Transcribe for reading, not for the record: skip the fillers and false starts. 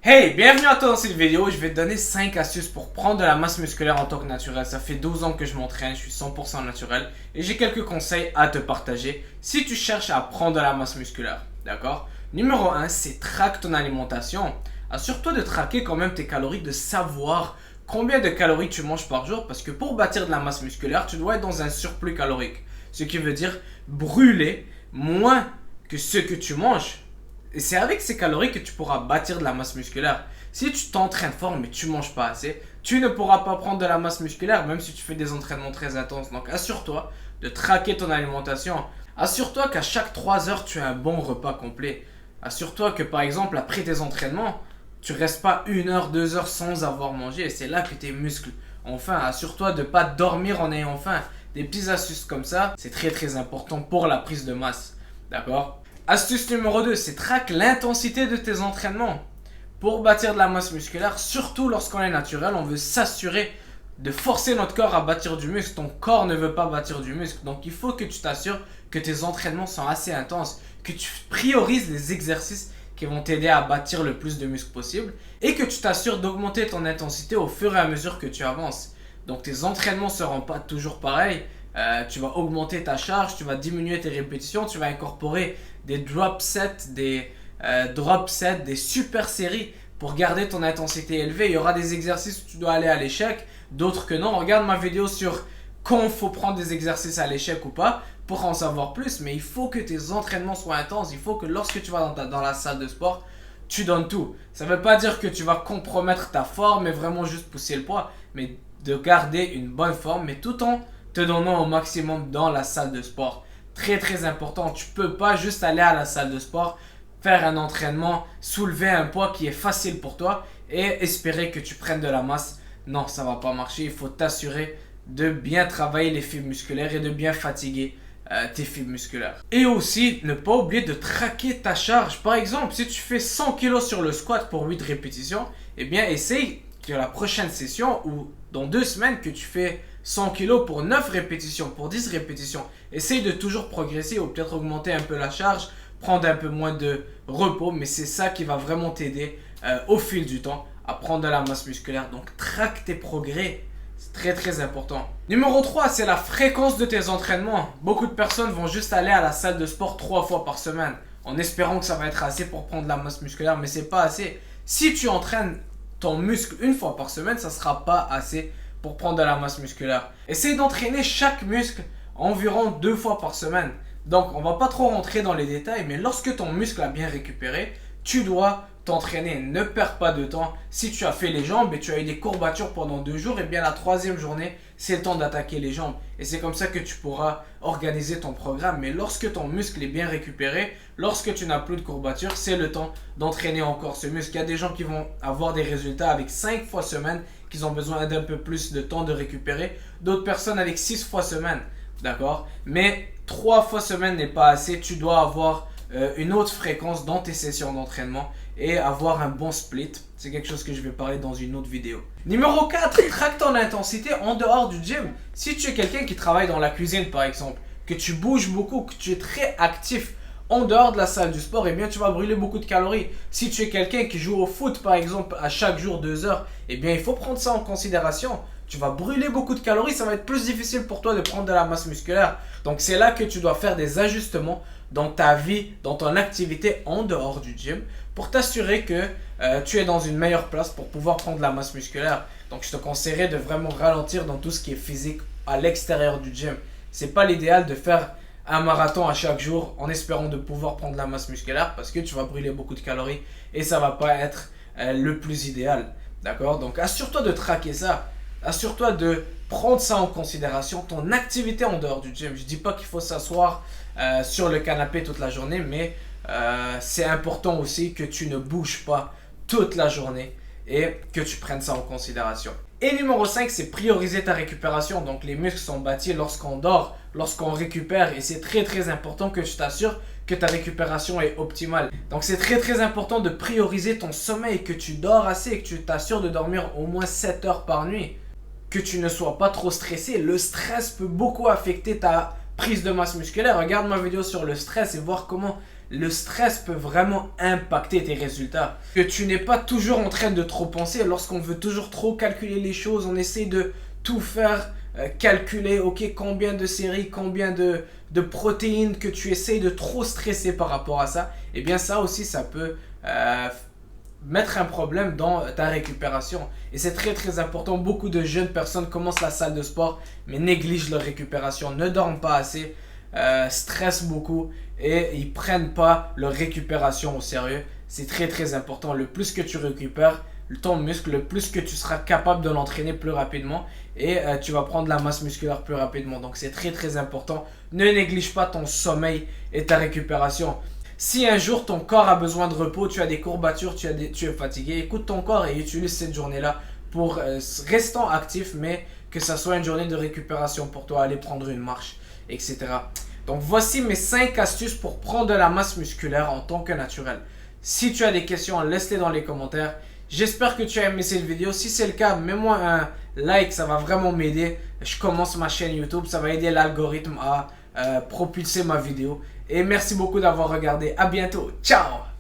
Hey, bienvenue à toi dans cette vidéo. Je vais te donner 5 astuces pour prendre de la masse musculaire en tant que naturel. Ça fait 12 ans que je m'entraîne, je suis 100% naturel et j'ai quelques conseils à te partager si tu cherches à prendre de la masse musculaire. D'accord? Numéro 1, c'est traque ton alimentation. Assure-toi de traquer quand même tes calories, de savoir combien de calories tu manges par jour parce que pour bâtir de la masse musculaire, tu dois être dans un surplus calorique. Ce qui veut dire brûler moins que ce que tu manges. Et c'est avec ces calories que tu pourras bâtir de la masse musculaire. Si tu t'entraînes fort mais tu manges pas assez, tu ne pourras pas prendre de la masse musculaire même si tu fais des entraînements très intenses. Donc assure-toi de traquer ton alimentation. Assure-toi qu'à chaque 3 heures, tu as un bon repas complet. Assure-toi que par exemple après tes entraînements, tu restes pas 1 heure, 2 heures sans avoir mangé. Et c'est là que tes muscles ont faim. Assure-toi de ne pas dormir en ayant faim. Des petites astuces comme ça, c'est très important pour la prise de masse. D'accord? Astuce numéro 2, c'est traque l'intensité de tes entraînements. Pour bâtir de la masse musculaire, surtout lorsqu'on est naturel, on veut s'assurer de forcer notre corps à bâtir du muscle. Ton corps ne veut pas bâtir du muscle. Donc il faut que tu t'assures que tes entraînements sont assez intenses, que tu priorises les exercices qui vont t'aider à bâtir le plus de muscles possible et que tu t'assures d'augmenter ton intensité au fur et à mesure que tu avances. Donc tes entraînements ne seront pas toujours pareils. Tu vas augmenter ta charge, tu vas diminuer tes répétitions, tu vas incorporer des drop sets, des super séries pour garder ton intensité élevée. Il y aura des exercices où tu dois aller à l'échec, d'autres que non. Regarde ma vidéo sur quand il faut prendre des exercices à l'échec ou pas pour en savoir plus. Mais il faut que tes entraînements soient intenses. Il faut que lorsque tu vas dans la salle de sport, tu donnes tout. Ça ne veut pas dire que tu vas compromettre ta forme et vraiment juste pousser le poids, mais de garder une bonne forme, mais tout en te donnant au maximum dans la salle de sport. Très important, tu peux pas juste aller à la salle de sport, faire un entraînement, soulever un poids qui est facile pour toi et espérer que tu prennes de la masse. Non, ça va pas marcher, il faut t'assurer de bien travailler les fibres musculaires et de bien fatiguer tes fibres musculaires. Et aussi, ne pas oublier de traquer ta charge. Par exemple, si tu fais 100 kg sur le squat pour 8 répétitions, eh bien essaye que la prochaine session ou dans 2 semaines que tu fais 100 kg pour 9 répétitions, pour 10 répétitions. Essaye de toujours progresser ou peut-être augmenter un peu la charge, prendre un peu moins de repos, mais c'est ça qui va vraiment t'aider au fil du temps à prendre de la masse musculaire. Donc traque tes progrès, c'est très important. Numéro 3, c'est la fréquence de tes entraînements. Beaucoup de personnes vont juste aller à la salle de sport 3 fois par semaine en espérant que ça va être assez pour prendre de la masse musculaire, mais c'est pas assez. Si tu entraînes ton muscle 1 fois par semaine, ça sera pas assez pour prendre de la masse musculaire. Essaye d'entraîner chaque muscle environ 2 fois par semaine. Donc on va pas trop rentrer dans les détails, mais lorsque ton muscle a bien récupéré, tu dois t'entraîner. Ne perds pas de temps. Si tu as fait les jambes et tu as eu des courbatures pendant 2 jours, et bien la 3e journée, c'est le temps d'attaquer les jambes. Et c'est comme ça que tu pourras organiser ton programme. Mais lorsque ton muscle est bien récupéré, lorsque tu n'as plus de courbatures, c'est le temps d'entraîner encore ce muscle. Il y a des gens qui vont avoir des résultats avec 5 fois semaine, qu'ils ont besoin d'un peu plus de temps de récupérer. D'autres personnes avec 6 fois semaine. D'accord? Mais 3 fois semaine n'est pas assez. Tu dois avoir une autre fréquence dans tes sessions d'entraînement et avoir un bon split. C'est quelque chose que je vais parler dans une autre vidéo. Numéro 4, traque ton intensité en dehors du gym. Si tu es quelqu'un qui travaille dans la cuisine par exemple, que tu bouges beaucoup, que tu es très actif en dehors de la salle du sport, eh bien tu vas brûler beaucoup de calories. Si tu es quelqu'un qui joue au foot par exemple à chaque jour 2 heures, eh bien il faut prendre ça en considération. Tu vas brûler beaucoup de calories, ça va être plus difficile pour toi de prendre de la masse musculaire. Donc c'est là que tu dois faire des ajustements dans ta vie, dans ton activité en dehors du gym pour t'assurer que tu es dans une meilleure place pour pouvoir prendre de la masse musculaire. Donc je te conseillerais de vraiment ralentir dans tout ce qui est physique à l'extérieur du gym. C'est pas l'idéal de faire un marathon à chaque jour en espérant de pouvoir prendre de la masse musculaire parce que tu vas brûler beaucoup de calories et ça va pas être le plus idéal. D'accord? Donc assure-toi de traquer ça. Assure-toi de prendre ça en considération, ton activité en dehors du gym. Je dis pas qu'il faut s'asseoir sur le canapé toute la journée, mais c'est important aussi que tu ne bouges pas toute la journée et que tu prennes ça en considération. Et numéro 5, c'est prioriser ta récupération. Donc les muscles sont bâtis lorsqu'on dort, lorsqu'on récupère et c'est très important que tu t'assures que ta récupération est optimale. Donc c'est très important de prioriser ton sommeil, que tu dors assez et que tu t'assures de dormir au moins 7 heures par nuit. Que tu ne sois pas trop stressé. Le stress peut beaucoup affecter ta prise de masse musculaire. Regarde ma vidéo sur le stress et voir comment le stress peut vraiment impacter tes résultats. Que tu n'es pas toujours en train de trop penser. Lorsqu'on veut toujours trop calculer les choses, on essaie de tout faire, calculer, ok, combien de séries, combien de protéines, que tu essayes de trop stresser par rapport à ça. Et bien ça aussi, ça peut mettre un problème dans ta récupération. Et c'est très très important. Beaucoup de jeunes personnes commencent la salle de sport mais négligent leur récupération, ne dorment pas assez, stressent beaucoup et ils prennent pas leur récupération au sérieux. C'est très très important. Le plus que tu récupères ton muscle, le plus que tu seras capable de l'entraîner plus rapidement et tu vas prendre la masse musculaire plus rapidement. Donc c'est très très important. Ne néglige pas ton sommeil et ta récupération. Si un jour ton corps a besoin de repos, tu as des courbatures, tu es fatigué, écoute ton corps et utilise cette journée-là pour restant actif, mais que ça soit une journée de récupération pour toi, aller prendre une marche, etc. Donc voici mes 5 astuces pour prendre de la masse musculaire en tant que naturel. Si tu as des questions, laisse-les dans les commentaires. J'espère que tu as aimé cette vidéo. Si c'est le cas, mets-moi un like, ça va vraiment m'aider. Je commence ma chaîne YouTube, ça va aider l'algorithme à propulser ma vidéo. Et merci beaucoup d'avoir regardé. À bientôt. Ciao!